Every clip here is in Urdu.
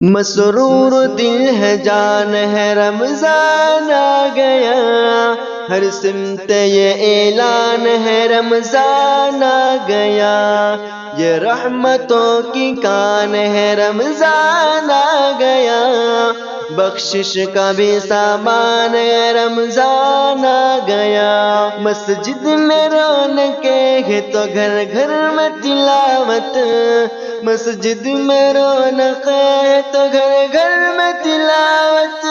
مسرور دل ہے جان ہے رمضان آ گیا، ہر سمت یہ اعلان ہے رمضان آ گیا، یہ رحمتوں کی کان ہے رمضان آ گیا، بخشش کا بھی سامان ہے رمضان آ گیا، مسجد میں رونقیں ہے تو گھر گھر میں تلاوت، مسجد میں رونق ہے تو گھر گھر میں تلاوت،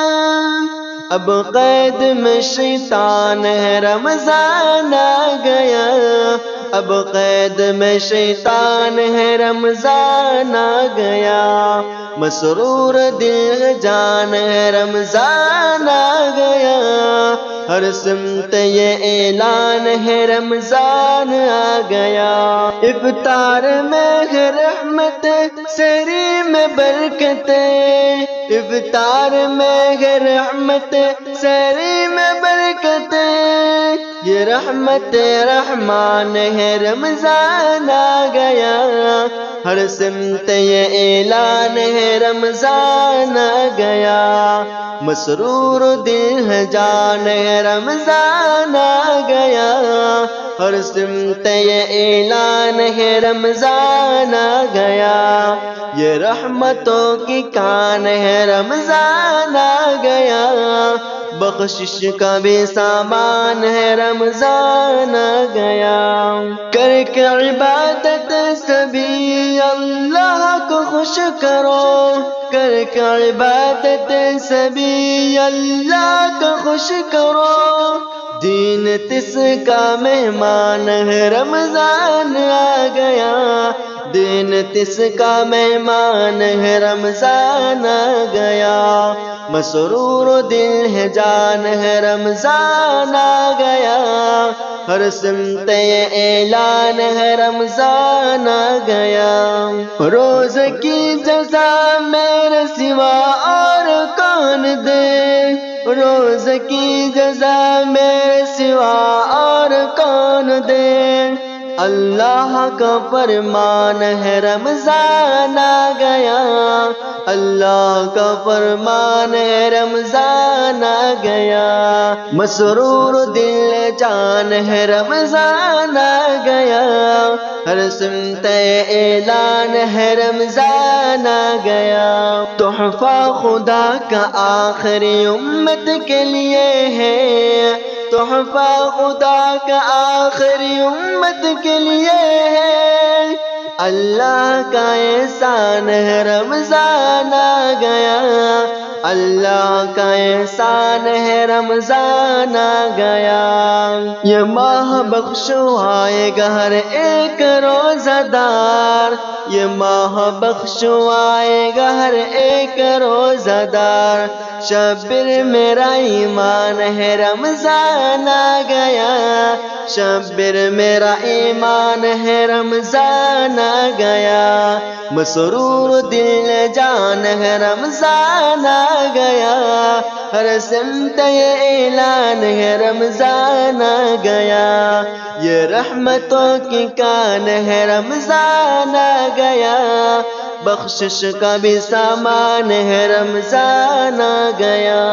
اب قید میں شیطان ہے رمضان آ گیا، اب قید میں شیطان ہے رمضان آ گیا، مسرور دل جان ہے رمضان آ گیا، ہر سمت یہ اعلان ہے رمضان آ گیا، افطار میں ہے رحمت سحری میں برکت، افطار میں ہے رحمت سحری میں برکت، یہ رحمت رحمان ہے رمضان آ گیا، ہر سمت یہ اعلان ہے رمضان آ گیا، مسرور دل ہے جان ہے رمضان آ گیا، ہر سمت یہ اعلان ہے رمضان آ گیا، یہ رحمتوں کی کان ہے رمضان آ گیا، بخشش کا بھی سامان ہے رمضان آ گیا، کر کے عبادت سبھی اللہ کو خوش کرو، کر کے عبادت سبھی اللہ کو خوش کرو، دین تس کا مہمان ہے رمضان آ گیا، دین تس کا مہمان ہے رمضان آ گیا، مسرور دل ہے جان ہے رمضان آ گیا، ہر سمت یہ اعلان ہے رمضان آ گیا، روز کی جزا میرے سوا اور کون دے، روز کی جزا میرے سوا اور کون دے، اللہ کا فرمان ہے رمضان آ گیا، اللہ کا فرمان ہے رمضان آ گیا، مسرور دل جان ہے رمضان آ گیا، ہر سمت اعلان ہے رمضان آ گیا، تحفہ خدا کا آخری امت کے لیے ہے، تحفہ خدا کا آخری امت کے لیے ہے، اللہ کا احسان ہے رمضان آ گیا، اللہ کا احسان ہے رمضان آ گیا، یہ ماہ بخشوائے گا ہر ایک روزہ دار، یہ ماہ بخشوائے گا ہر ایک روزہ دار، شبر میرا ایمان ہے رمضان آ گیا، شبر میرا ایمان ہے رمضان آ گیا، مسرور دل جان ہے رمضان آ گیا، ہر سمت یہ اعلان ہے رمضان آ گیا، یہ رحمتوں کی کان ہے رمضان آ گیا، بخشش کا بھی سامان ہے رمضان آ گیا۔